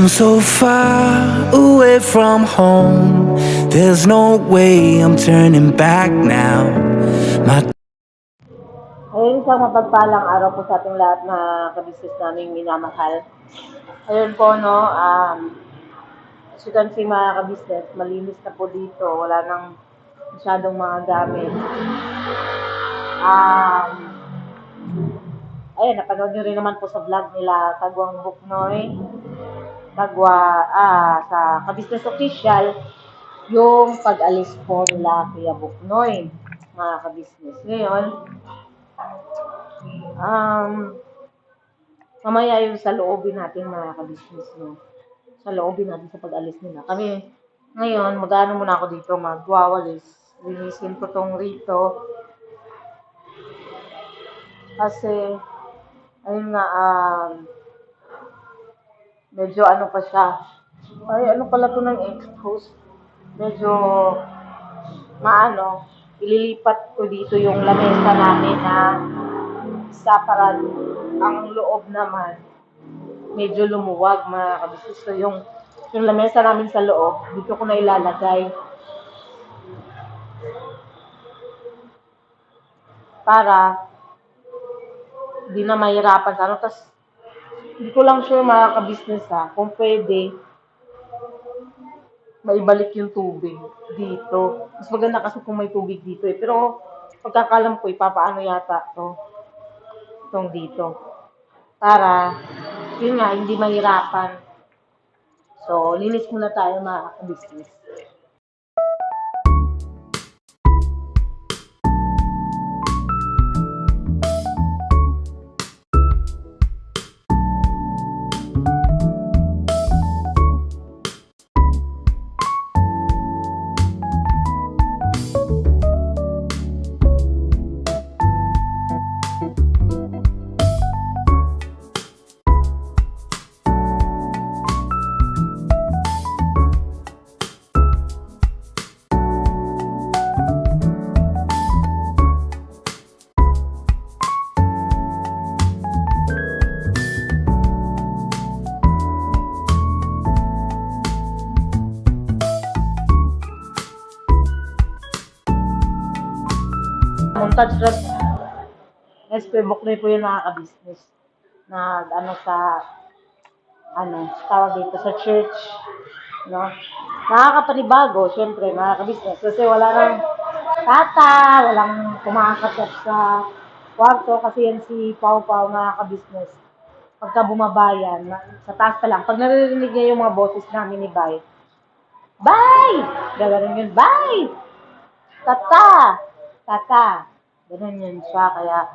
I'm so far away from home. There's no way I'm turning back now. My Ayun, isang mapagpalang araw po sa ating lahat na kabisnes namin minamahal. Ayun po, no, as you can see mga kabisnes, malinis na po dito. Wala nang masyadong mga gamit. Ayun, napanood nyo rin naman po sa vlog nila, Kagwang Buknoy, sa Kabisnes Official, yung pag-alis po nila Kuya Buknoy, mga kabisnes. Ngayon, mamaya yung sa loobin natin mga kabisnes, no? Sa loobin natin sa pag-alis nila. Kami, ngayon, mag-ano muna ako dito, magwawalis. Linisin ko tong rito. Kasi, ayun nga, medyo ano pa siya. Ay, ano pala to ng exposed? Medyo, ililipat ko dito yung lamesa namin na separate. Ang loob naman, medyo lumuwag mga kabisnes. So, yung lamesa namin sa loob, dito ko na ilalagay. Para, hindi na mahirapan sa ano. Tapos, hindi ko lang sure mga kabisnes kung pwede, maibalik yung tubig dito. Mas maganda kasi kung may tubig dito eh. Pero, pagkakalam ko, ipapaano yata itong dito. Para, yun nga, hindi mahirapan. So, linis muna tayo mga kabisnes. Montage rod. SP Buknoy po yung nakaka-business. Tawag dito sa church. No? Nakakapanibago, syempre, nakaka-business. Kasi wala nang walang kumakakat sa kwarto. Kasi yan si Pau Pau, nakaka-business. Pagka bumabayan, sa taas pa lang, pag naririnig niya yung mga boses namin ni Bay, Bay! Gagawin yun, Bay! Tata! Ganun yun siya. Kaya,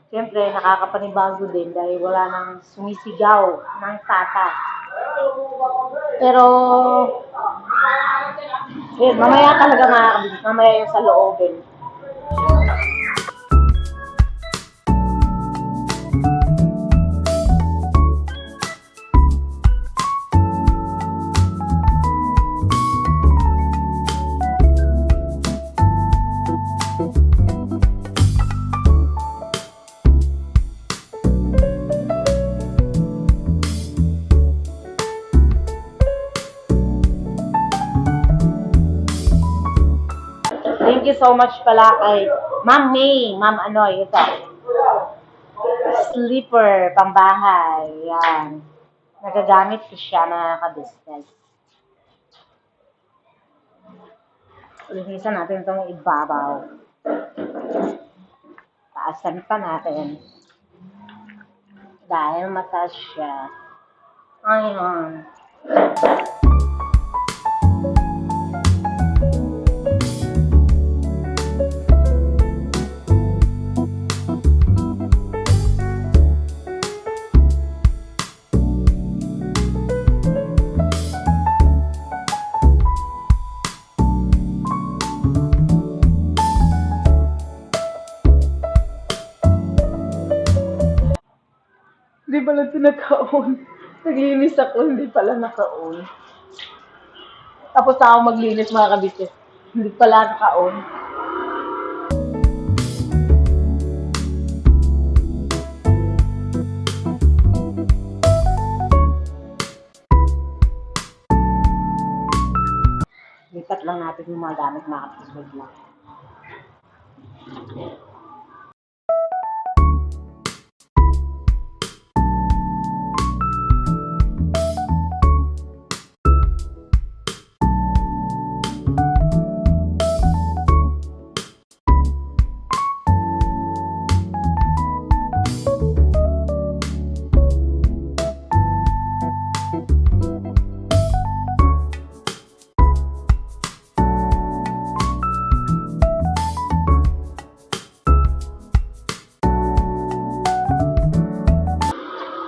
siyempre, nakakapanibago din dahil wala nang sumisigaw ng tata. Pero, yun, mamaya talaga makakabigit. Mamaya yung sa loobin. Thank you so much pala kay Ma'am May. Ito. Slipper, pambahay. Yan. Nagagamit ko siya na ka-business. Linisan natin itong ibabaw. Taasan pa natin. Dahil mataas siya. Ayun. Hindi pala tinaka-on. Naglinis ako, hindi pala naka-on. Tapos ako maglinis mga kabisnes. Hindi pala naka-on. ilipat lang natin yung mga gamit mga kabisnes. Wait lang.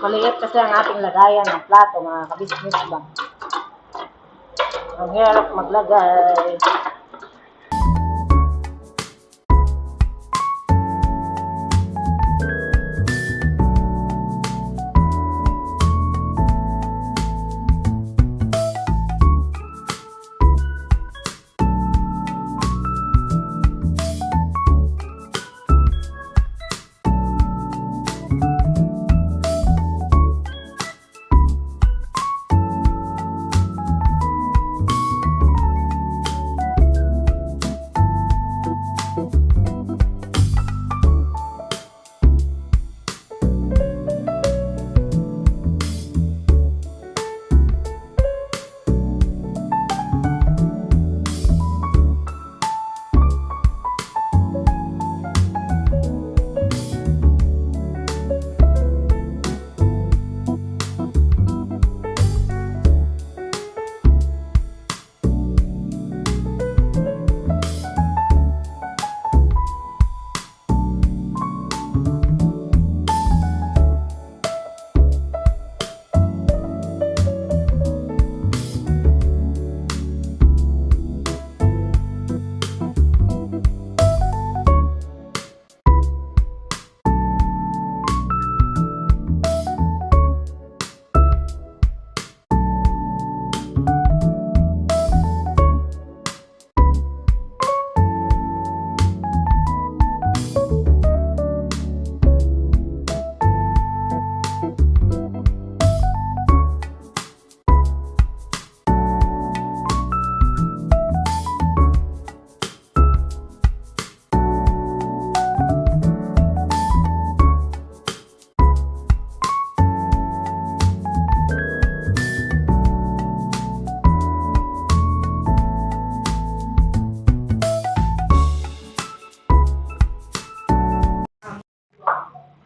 Maliit kasi ang ating lagayan ng plato, mga kabisnes ba? Ang hirap maglagay.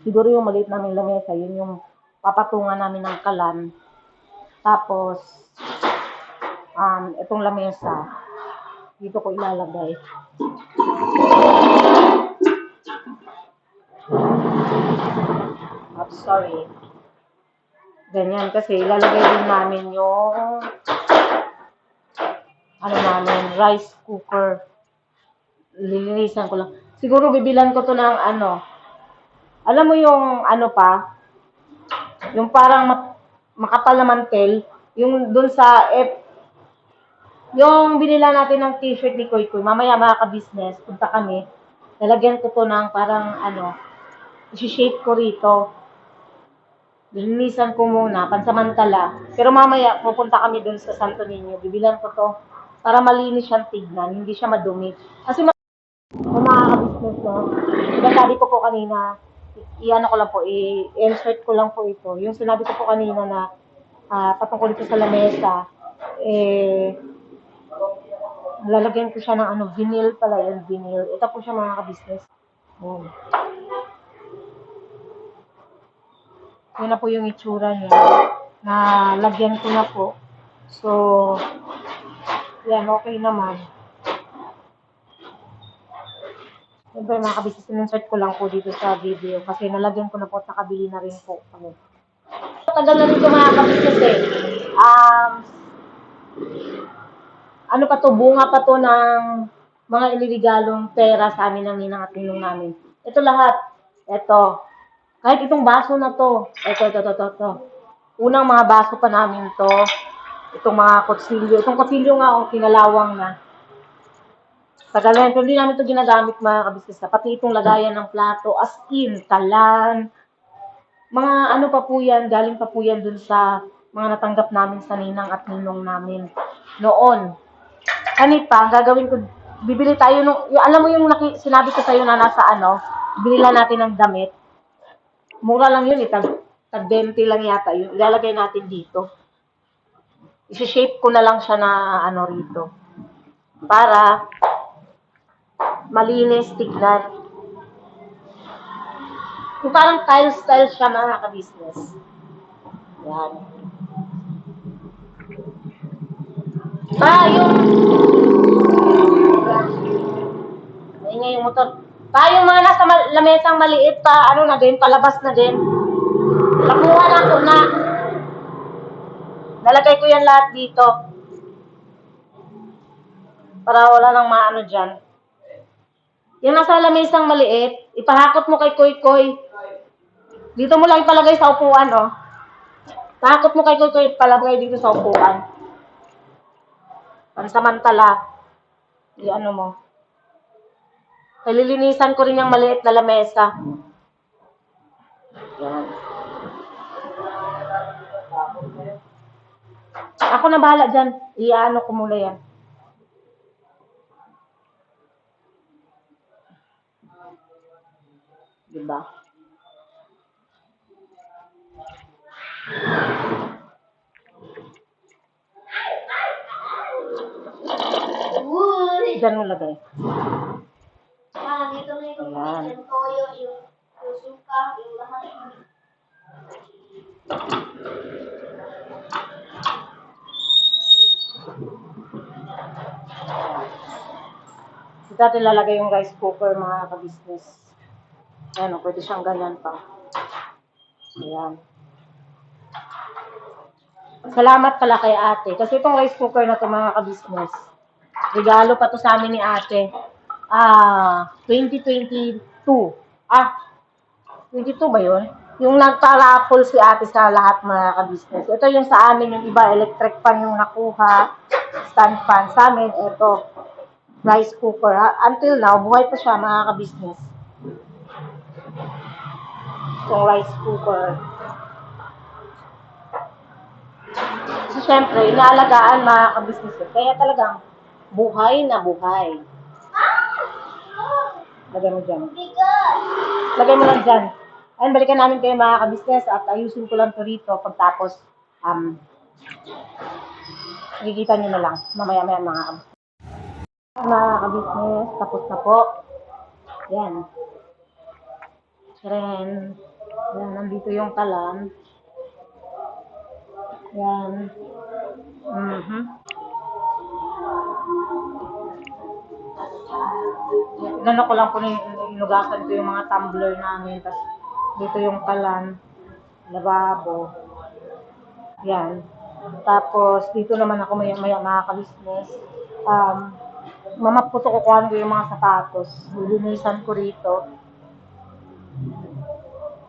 Siguro yung maliit naming lamesa, yun yung papatungan namin ng kalan. Tapos, itong lamesa, dito ko ilalagay. Sorry. Ganyan kasi ilalagay din namin yung rice cooker. Lilinisan ko lang. Siguro bibilan ko to ng alam mo yung yung parang makapal na mantel, yung dun sa yung binila natin ng t-shirt ni Koy Koy, mamaya mga ka-business, punta kami, lalagyan ko to ng parang isi-shape ko rito. Linisan ko muna, pansamantala. Pero mamaya, pupunta kami dun sa Santo Niño, bibilan ko to para malinis siyang tignan, hindi siya madumi. Kasi mga ka-business, no? Sabi ko po kanina, ko lang po, i-insert ko lang po ito. Yung sinabi ko po kanina na patungkol ito sa lamesa, lalagyan ko siya ng vinyl pala yun, vinyl. Ito po siya mga ka-business. Yan na po yung itsura niya. Na lagyan ko na po. So, yan, okay naman. Siyempre mga kabisnes, insert ko lang po dito sa video kasi nalagyan ko na po at nakabili na rin po kami. Tagal na rin ito mga kabisnes bunga pa to ng mga iniligalong pera sa amin ng ninang at ninong namin. Ito lahat. Ito. Kahit itong baso na to. Ito. Unang mga baso pa namin to. Itong mga kutsilyo. Itong kutsilyo nga, kinalawang na. Tagalan, pero hindi namin ito ginagamit mga kabisnes na. Pati itong lagayan ng plato, as in, talan. Mga pa po yan, galing pa po yan dun sa mga natanggap namin sa ninang at ninong namin noon. pa, ang gagawin ko, bibili tayo alam mo yung sinabi ko sa'yo na nasa bibili lang natin ng damit. Mura lang yun, tag 20 lang yata yun. Ilalagay natin dito. Isi-shape ko na lang siya na rito. Para malinis, tignan. Yung parang tile-style siya mga ka-business. Yan. Yung maingay yung motor. Yung mga nasa lamesang maliit pa, na din, palabas na din. Nakuha na ko na. Nalagay ko yan lahat dito. Para wala nang maano dyan. Yung nasa lamesang maliit, ipahakot mo kay Koy Koy. Dito mo lang ipalagay sa upuan, Pahakot mo kay Koy Koy, palagay dito sa upuan. Pansamantala, mo. Lilinisan ko rin yung maliit na lamesa. Yan. Ako na bahala dyan. Iano ko muna yan. Diba? Dyan mo lagay. Dito na yung toyo, yung suka, yung lahat. Dito natin lalagay yung rice cooker mga ka-business. Ayan, pwede siyang ganyan pa. Ayan. Salamat pala kay ate. Kasi itong rice cooker na ito mga ka-business, regalo pa to sa amin ni ate. 2022. 22 ba yun? Yung nagpa-raffle si ate sa lahat mga ka-business. Ito yung sa amin, yung iba electric pan yung nakuha, stand fan. Sa amin, ito, rice cooker. Until now, buhay pa siya mga ka-business. Itong rice cooker. So, syempre, inaalagaan mga ka-business. Kaya talagang buhay na buhay. Lagay mo dyan. Lagay mo lang dyan. Ayun, balikan namin kayo mga ka-business at ayusin ko lang to rito pagtapos nakikita nyo na lang mamaya-maya mga ka-business. Tapos na po. Yan. Ren. Yan, nandito yung talan. Yan. Gano'n ko lang po inugasan ko yung mga tumbler namin. Tapos dito yung kalan, lababo. Yan. Tapos dito naman ako maya mga ka-business. Mamaputo ko yung mga sapatos. Lilinisan ko rito.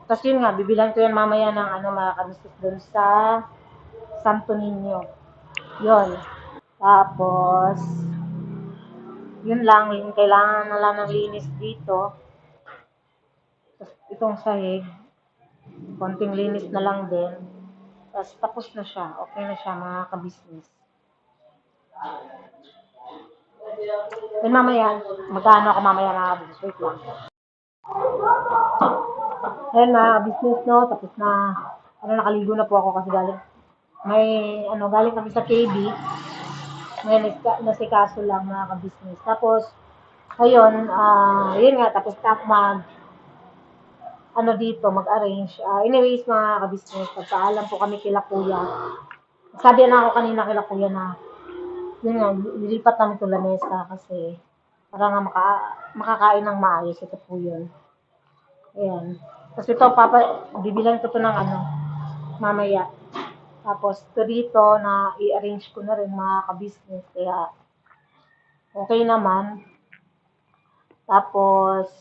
Tapos yun nga, bibilan ko yan mamaya ng mga ka-business dun sa Santo Niño. Yun. Tapos yun lang, yung kailangan na lang ng linis dito. Tapos itong sahig, konting linis na lang din. Tapos tapos na siya. Okay na siya mga ka-business. Then mamaya, magkano ako mamaya na ka-business. Wait lang. Ayan mga ka-business, no? Tapos na, nakaligo na po ako kasi galing. Galing kami sa KB. May nasikaso lang mga ka-business. Tapos, ayun, yun nga, tapos mag-arrange. Anyways, mga ka-business, pagkaalam po kami kila kuya. Sabi na ako kanina kila kuya na, yun nga, nilipat namin ito lamesa kasi para nga makakain ng maayos. Ito po yun. Ayan. Tapos ito, bibilan ko ito ng mamaya. Tapos ito dito na i-arrange ko na rin mga ka-business. Kaya okay naman. Tapos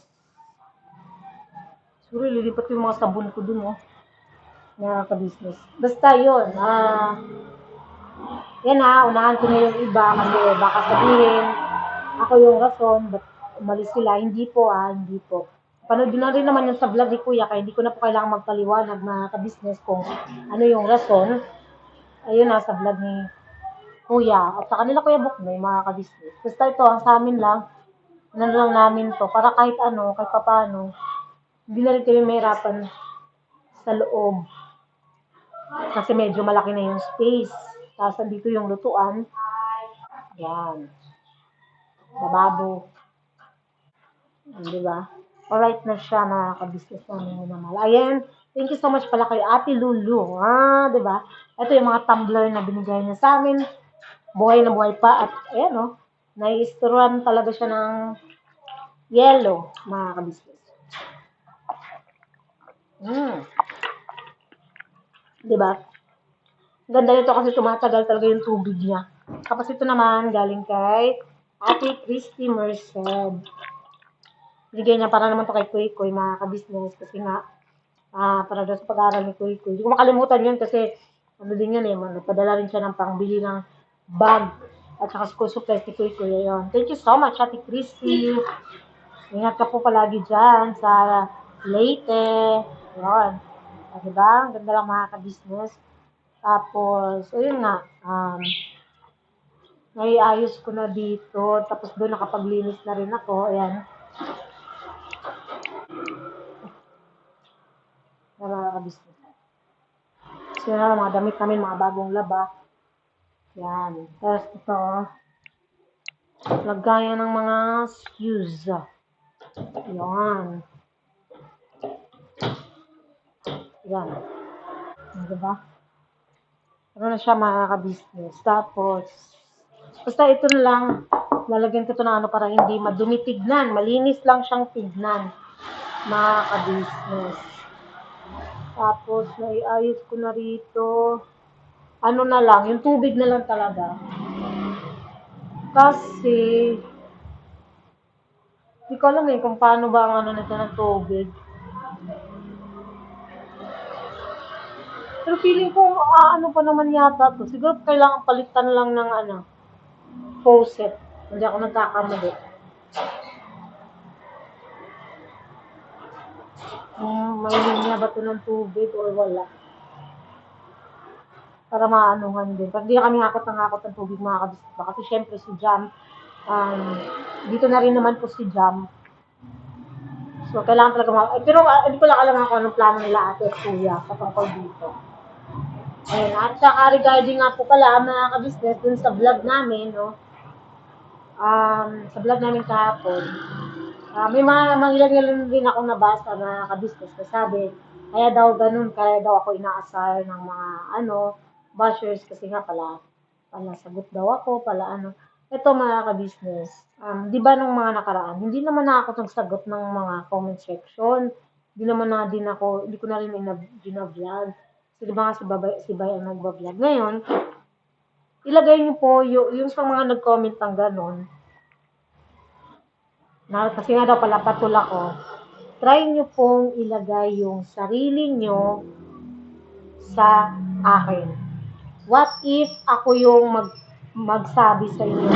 siguro lilipat yung mga sabon ko dun mga ka-business. Basta yun. Yan unahan ko na yung iba kasi baka sabihin ako yung rason ba't umalis sila. Hindi po. Panood na rin naman yung sa vlog ni Kuya kaya hindi ko na po kailangan magpaliwanag mga ka-business kung ano yung rason. Ayun sa vlog ni kuya, at sa kanila Kuya Buknoy, mga ka-business. Basta ito, ang sa amin lang, ano lang namin to, para kahit ano, kahit papaano, hindi na rin kami mahirapan sa loob. Kasi medyo malaki na yung space. Tapos dito yung lutuan. Yan. Lababo. Di ba? Alright na siya, mga ka-business namin minamahal. Ayan. Thank you so much pala kay Ate Lulu. Di ba? Ito yung mga tumbler na binigay niya sa amin. Buhay na buhay pa. At ayan, oh. Nai-stirruan talaga siya ng yellow, mga ka-business. Di ba? Ganda nito kasi tumatagal talaga yung tubig niya. Tapos ito naman, galing kay Ate Christy Merced. Bigay niya para naman to kay Kuy Kuy, mga ka-business. Kasi nga, para doon sa pag-aaral ni Kuy Kuy. Hindi ko makalimutan yun kasi, ano din yun eh, nagpadala rin siya ng pangbili ng bag at saka school supplies ni Kuy Kuy. Ayun. Thank you so much, Ate Christy. Ingat ka po palagi dyan sa Leyte. Ayun. Diba? Ang ganda lang, mga ka-business. Tapos, ayun nga, naiayos ko na dito. Tapos doon nakapaglinis na rin ako. Ayan. Mga ka-business. So, yan, mga damit namin, mga bagong laba. Yan. Tapos ito, lagayan ng mga shoes. Yan. Yan. Diba? Ano na siya, mga ka-business. Tapos, basta ito na lang, lalagyan ko ito na ano para hindi madumi tignan. Malinis lang siyang tignan, mga ka-business. Tapos, naiayos ko na rito. Ano na lang, yung tubig na lang talaga. Kasi, hindi ko alam eh kung paano ba ang ano nito ng tubig. Pero feeling ko, ano pa naman yata to. Siguro kailangan palitan lang ng faucet. Hindi ako nagkakamali. May linya ba ito ng tubig or wala? Para maanuhan din. Pero hindi kami hakot ng tubig, mga kabisita. Kasi syempre si Jam, dito na rin naman po si Jam. So, kailangan talaga pero hindi ko lang alam kung anong plano nila ate at kuya patungkol dito. Ayun, at saka regarding nga po pala, mga ka-business, dun sa vlog namin, no? Sa vlog namin kahapon, may mga ilan din ako nabasa na ka-business na sabi, kaya daw ako inaasar ng mga, bashers kasi nga pala sagot daw ako, Ito, mga ka-business, di ba nung mga nakaraan, hindi naman na ako nagsagot ng mga comment section, hindi ko na rin vlog. So, di ba nga si Bay ang nagbablog. Ngayon, ilagay niyo po yung sa mga nag-comment ng ganon, kasi nga daw pala patul ako, try niyo pong ilagay yung sarili niyo sa akin. What if ako yung magsabi sa inyo?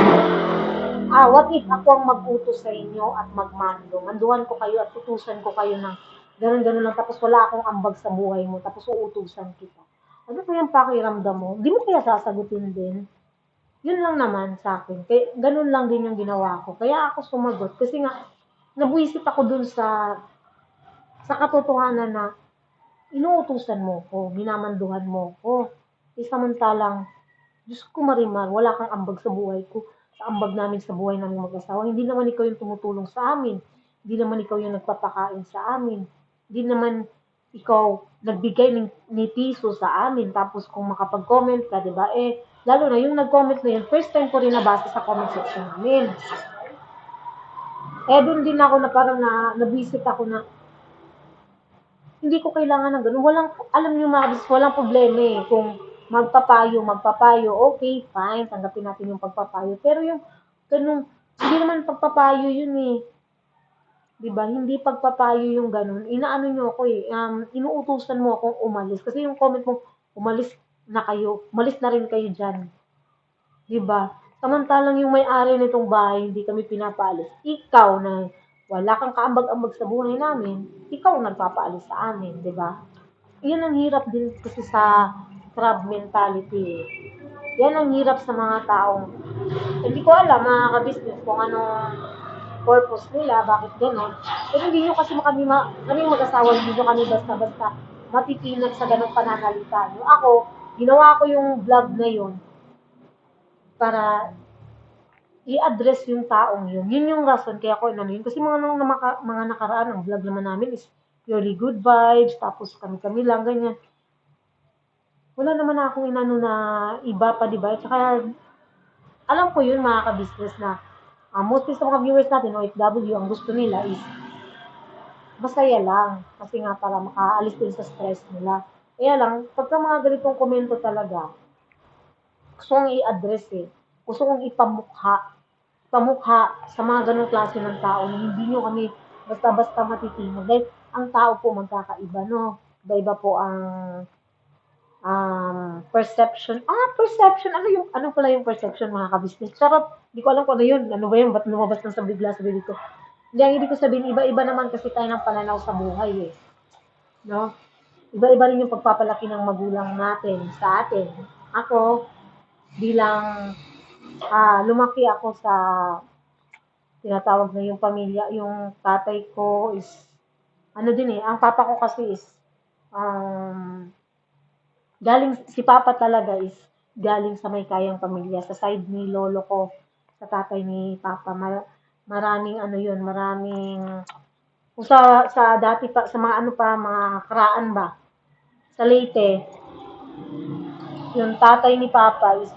What if ako ang mag-utos sa inyo at magmando? Manduhan ko kayo at utusan ko kayo ng ganun-ganun lang, tapos wala akong ambag sa buhay mo, tapos uutusan kita. Ano ba yung pakiramdam mo? Di mo kaya sasagutin din? Yun lang naman sa akin. Kaya, ganun lang din yung ginawa ko. Kaya ako sumagot. Kasi nga, nabuisit ako dun sa katotohanan na inuutusan mo ko, minamanduhan mo ko. Samantalang, Diyos ko Marimar, wala kang ambag sa buhay ko, sa ambag namin sa buhay namin mag-asawa. Hindi naman ikaw yung tumutulong sa amin. Hindi naman ikaw yung nagpapakain sa amin. Hindi naman ikaw nagbigay ni piso sa amin. Tapos kung makapag-comment ka, di ba? Lalo na yung nag-comment na yun, first time ko rin nabasa sa comment section namin. Doon din ako na parang nabisit ako na hindi ko kailangan ng ganun. Alam niyo mga walang problema eh. Kung magpapayo, okay, fine, tanggapin natin yung pagpapayo. Pero yung ganun, hindi naman pagpapayo yun eh. Diba? Hindi pagpapayo yung ganun. Inaano nyo ako eh. Inuutusan mo akong umalis. Kasi yung comment mo, umalis na rin kayo dyan. Diba? Samantalang yung may-ari nitong bahay, hindi kami pinapaalis. Ikaw na wala kang kaambag-ambag sa buhay namin, ikaw ang nagpapaalis sa amin, diba? Yun ang hirap din kasi sa crab mentality. Yan ang hirap sa mga taong hindi ko alam, mga ka-business, kung anong purpose nila, bakit gano'n. Pero hindi nyo kasi kaming mag-asawa, hindi nyo kami basta-basta matitinag sa ganong pananalita. No? Ako, ginawa ko yung vlog na yun para i-address yung taong yun. Yun yung rason kaya ko inano yun. Kasi mga nakaraan, ang vlog naman namin is purely good vibes, tapos kami-kami lang, ganyan. Wala naman akong inano na iba pa, di ba? Tsaka, alam ko yun mga ka-business na mostly sa mga viewers natin, OFW, ang gusto nila is masaya lang. Kasi nga para makaalis din sa stress nila. Kaya lang, pagka mga ganitong komento talaga, gusto kong i-address eh. Gusto kong pamukha sa mga ganong klase ng tao na hindi nyo kami basta-basta matitinag. Dahil ang tao po magkakaiba, no? Iba-iba po ang perception. Perception. Ano pala yung perception, mga ka-business? Charot. Hindi ko alam kung ano yun. Ano ba yun? Ba't lumabas na sa bigla sa bibig ko? Hindi, ang ibig ko sabihin, iba-iba naman kasi tayo ng pananaw sa buhay eh. No? Iba-iba rin yung pagpapalaki ng magulang natin sa atin. Ako, bilang lumaki ako sa tinatawag na yung pamilya, yung tatay ko is, ano din eh, ang papa ko kasi is, si papa talaga is, galing sa may kayang pamilya, sa side ni lolo ko, sa tatay ni papa, maraming ano yun, maraming, kung sa dati pa, sa mga ano pa, mga karaan ba, sa Leyte, yung tatay ni Papa is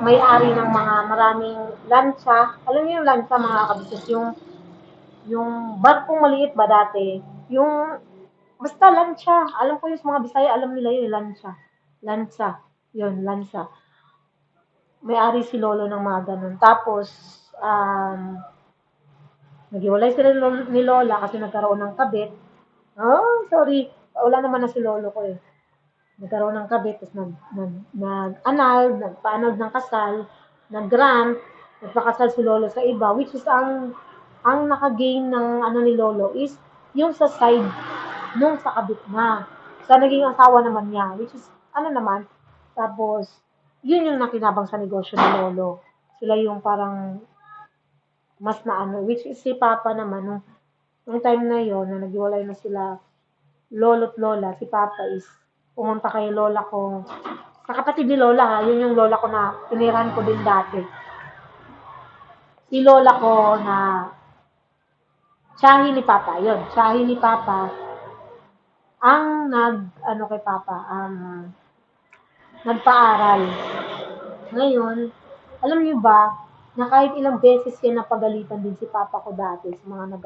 may-ari ng mga maraming lancha. Alam niyo yung lancha, mga kabisnes, yung barkong maliit ba dati? Yung, basta lancha. Alam ko yung mga Bisaya, alam nila yun, lancha. Lancha. Yun, lancha. May-ari si Lolo ng mga ganun. Tapos, naghiwalay sila ni Lola kasi nagkaroon ng kabit. Sorry. Wala naman na si Lolo ko eh. Nagkaroon ng kabit, tapos nag-anal, nagpa-anal ng kasal, nag-grant, nagpakasal si Lolo sa iba, which is ang naka-gain ng ano ni Lolo is yung sa side nung sa kabit na. Sa naging asawa naman niya, which is ano naman, tapos yun yung nakinabang sa negosyo ni Lolo. Sila yung parang mas na ano, which is si Papa naman, nung time na yon na naghiwalay na sila, lolo't lola, si Papa is pumunta kay lola ko. Sa kapatid ni lola ha, yun yung lola ko na tinirahan ko din dati. Si lola ko na tiyahin ni Papa, yun, tiyahin ni Papa, ang ano kay Papa, nagpaaral. Ngayon, alam niyo ba, na kahit ilang beses yan napagalitan din si Papa ko dati sa mga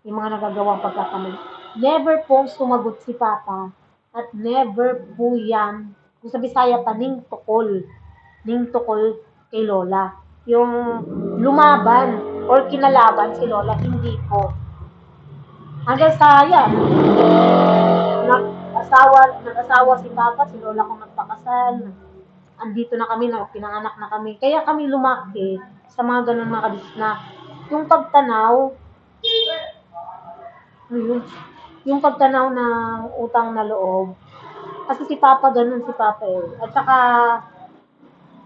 yung mga nagagawang pagkakamali. Never pong sumagot si Papa at never po yan, kung sa Bisaya pa, ning tukol kay Lola. Yung lumaban or kinalaban si Lola, hindi po. Hanggang sa yan, nag-asawa si Papa, si Lola ko nagpakasal, andito na kami, pinanganak na kami. Kaya kami lumaki sa mga ganun mga kabis na yung pagtanaw, yung pagtanaw ng utang na loob. Kasi si Papa ganun, si Papa eh. At saka,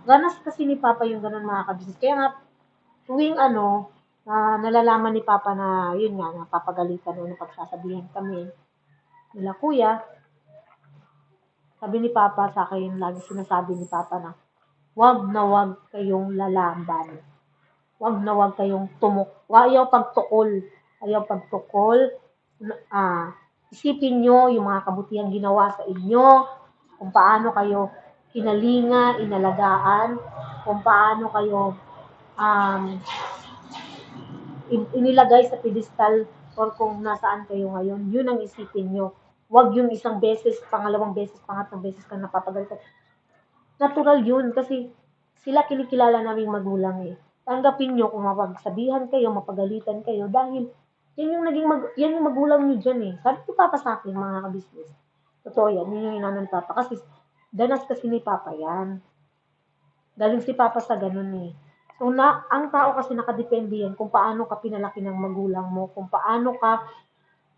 ganas kasi ni Papa yung ganun mga kabis. Kaya nga, tuwing ano, nalalaman ni Papa na, yun nga, napapagalitan o napagsasabihan kami nila kuya, sabi ni Papa sa akin, lagi sinasabi ni Papa na, wag na wag kayong lalaban. Wag na wag kayong ayaw pagtukol. Ayaw pagtukol. Isipin nyo yung mga kabutihang ginawa sa inyo, kung paano kayo kinalinga, inalagaan, kung paano kayo inilagay sa pedestal or kung nasaan kayo ngayon. Yun ang isipin nyo. Wag yung isang beses, pangalawang beses, pangatlong beses ka napapagalitan. Natural yun kasi sila kinikilala naming magulang eh. Tanggapin nyo kung mapagsabihan kayo, mapagalitan kayo dahil yan yung magulang nyo dyan eh. Sabi ko Papa sa akin, mga kabisnes. Totoo yan, yun yung inano ni Papa. Kasi danas kasi ni Papa yan. Galing si Papa sa ganun eh. So, ang tao kasi nakadepende yan kung paano ka pinalaki ng magulang mo, kung paano ka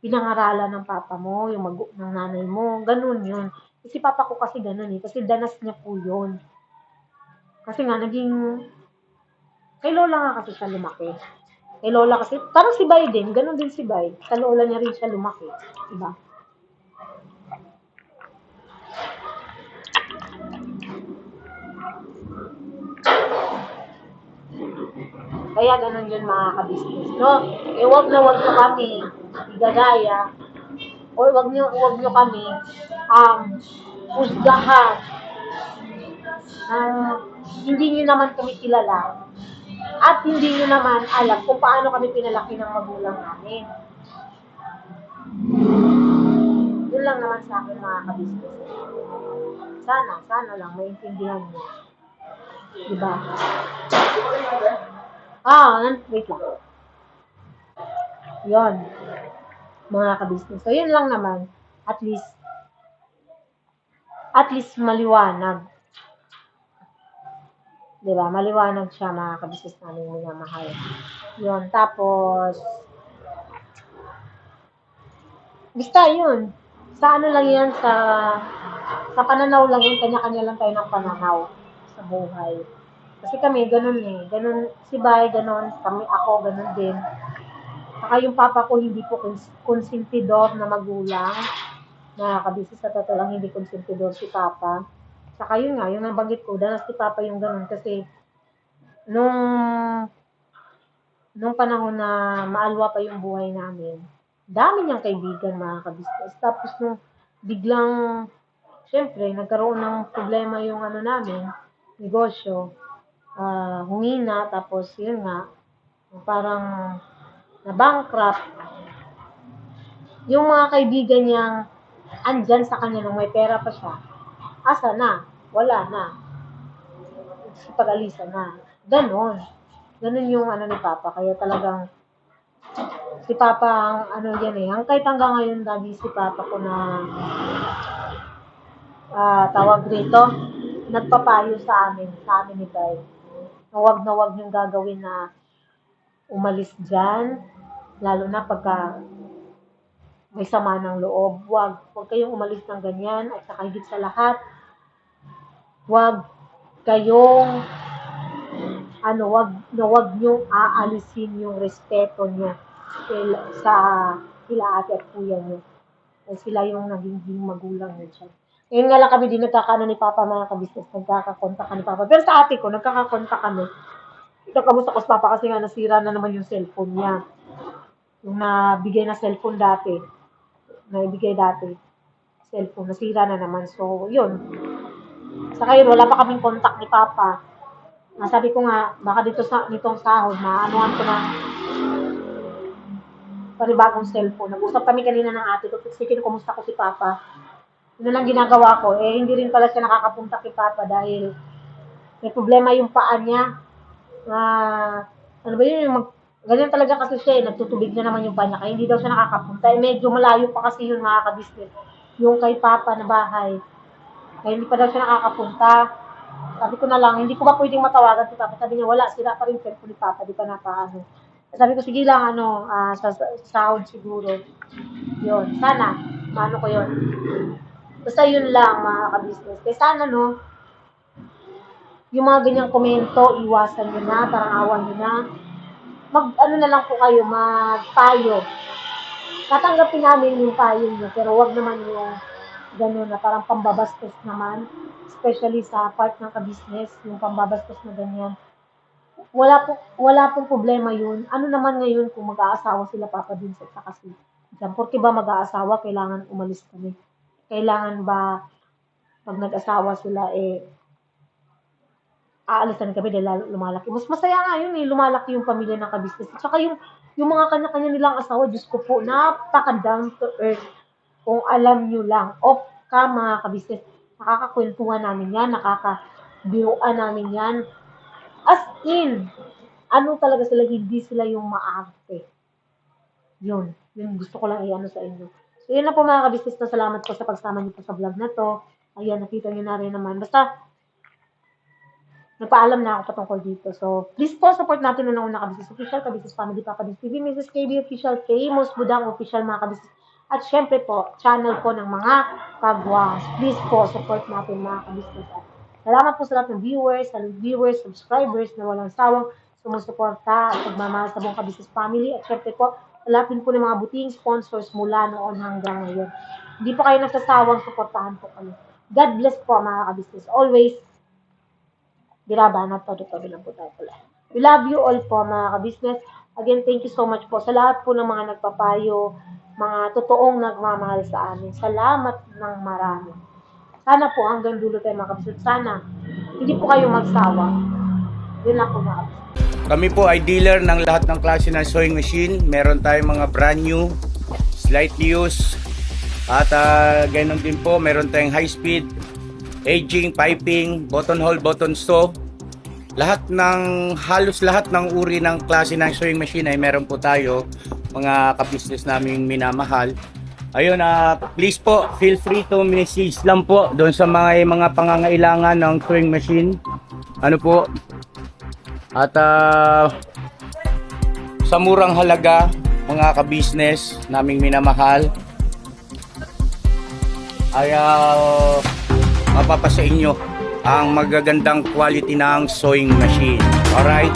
pinangaralan ng papa mo, ng nanay mo, ganun yun. Si Papa ko kasi ganun eh, kasi danas niya po yun. Kasi nga, kay Lola nga kasi siya lumaki. Kay Lola kasi, parang si Bay din, ganun din si Bay. Sa Lola niya rin siya lumaki. Diba? Kaya ganun yun mga kabisnes, no? Eh, wag nyo kami igagaya, or wag nyo kami, husgahan, hindi nyo naman kami kilala, at hindi nyo naman alam kung paano kami pinalaki ng magulang namin. Yun lang naman sa akin mga kabisnes. Sana lang maintindihan nyo. Diba? Wait lang. Yun, mga kabisnes. So, yun lang naman. At least maliwanag. Diba? Maliwanag siya mga kabisnes namin minamahal. Yun. Tapos, basta yun. Sa ano lang yan, sa pananaw lang yun, kanya-kanya lang tayo ng pananaw sa buhay. Kasi kami, ganun eh. Ganun, si Bay, ganun. Ako, ganun din. Saka yung papa ko, hindi po konsentidor na magulang. Nakakabisi sa totoo lang, hindi konsentidor si papa. Saka yun nga, yung nabanggit ko, dahil si papa yung ganun. Kasi, nung panahon na maalwa pa yung buhay namin, dami niyang kaibigan, mga kabisnes. Tapos nung biglang, syempre, nagkaroon ng problema yung namin, negosyo, humina, tapos yun nga, parang na-bankrupt. Yung mga kaibigan niyang andyan sa kanya nung may pera pa siya, asa na? Wala na. Pag-alisa na. Ganon yung ni Papa. Kaya talagang si Papa ang yan eh. Kahit hanggang ngayon lagi si Papa ko na tawag dito, nagpapayo sa amin ni Day. Na wag yung gagawin na umalis dyan, lalo na pagka may sama ng loob. Wag kayong umalis ng ganyan, at saka higit sa lahat, wag kayong wag nyo aalisin yung respeto nyo sa sila ate at kuya nyo. Sila yung naging magulang nyo dyan. Ngayon nga lang kami din nagkakaano ni Papa, mga kabisnes, nagkakakontak ka ni Papa. Pero sa ate ko, nagkakakontak kami. Ito, kamusta ko sa Papa kasi nga nasira na naman yung cellphone niya. Yung nabigay na cellphone dati. Cellphone, nasira na naman. So, yun. Saka yun, wala pa kaming kontak ni Papa. Sabi ko nga, baka nitong sahod, maanuhan ko ng panibagong cellphone. Nag-usap kami kanina ng ate ko. Sige, kumusta ko si Papa. Yun lang ginagawa ko. Hindi rin pala siya nakakapunta kay Papa dahil may problema yung paa niya. Ganyan talaga kasi siya nagtutubig na naman yung paa niya. Kaya hindi daw siya nakakapunta. Medyo malayo pa kasi yun, mga kabisnes. Yung kay Papa na bahay. Kaya hindi pa daw siya nakakapunta. Sabi ko na lang, hindi ko ba pwedeng matawagan si Papa? Sabi niya, wala, sira pa rin cellphone ni Papa, di pa napaano. Sabi ko, sige lang, sa sahod siguro. Yun, sana, maano ko yun. Basta yun lang, mga kabisnes. Kaya sana, yung mga ganyang komento, iwasan nyo na, parang awan nyo na. Na lang po kayo, magpayo. Tatanggapin namin yung payo nyo, pero wag naman yung gano'n na parang pambabastos naman, especially sa part ng kabisnes, yung pambabastos na ganyan. Wala pong problema yun. Ano naman ngayon kung mag-aasawa sila Papa din sa kasi. Porque ba mag-aasawa, kailangan umalis kami? Kailangan ba pag nag-asawa sila, aalisan kami dahil lumalaki. Mas masaya nga yun lumalaki yung pamilya ng kabisnes. At saka yung mga kanya-kanya nilang asawa, Diyos ko po, napaka-down to earth. Kung alam nyo lang, mga kabisnes, nakakakwentuhan namin yan, nakakabiruan namin yan. As in, talaga sila, hindi sila yung maarte. Yun gusto ko lang sa inyo. So, yun na po mga kabisnes, na salamat po sa pagsama niyo po sa vlog na to. Ayan, nakita niyo na rin naman. Basta, nagpaalam na ako patungkol dito. So, please po, support natin na una kabisnes official, kabisnes family, Papa Dins TV, Mrs. KB official, Famous Budang official, mga kabisnes. At syempre po, channel po ng mga kagwas. Please po, support natin mga kabisnes. Salamat po sa lahat ng viewers, subscribers na walang sawang sumusuporta at pagmamahal sa buong Kabisnes family. At syempre po, sa lahat din po ng mga buting sponsors mula noon hanggang ngayon. Hindi po kayo nagsasawang suportahan po kami. God bless po mga kabisnes. Always, birabanat, todo-todo lang po tayo pala. We love you all po mga kabisnes. Again, thank you so much po sa lahat po ng mga nagpapayo, mga totoong nagmamahal sa amin. Salamat ng marami. Sana po hanggang dulo tayo mga kabisnes. Sana hindi po kayo magsawa. Yun lang po mga kabisnes. Kami po ay dealer ng lahat ng klase ng sewing machine. Meron tayong mga brand new, slightly used, at ganoon din po, meron tayong high speed, aging, piping, button hole, button sew. Halos lahat ng uri ng klase ng sewing machine ay meron po tayo, mga kabisnes naming minamahal. Ayun, please po, feel free to message lang po doon sa mga pangangailangan ng sewing machine. Ano po? At sa murang halaga, mga kabisnes naming minamahal, ay mapapasa inyo ang magagandang quality ng sewing machine. Alright?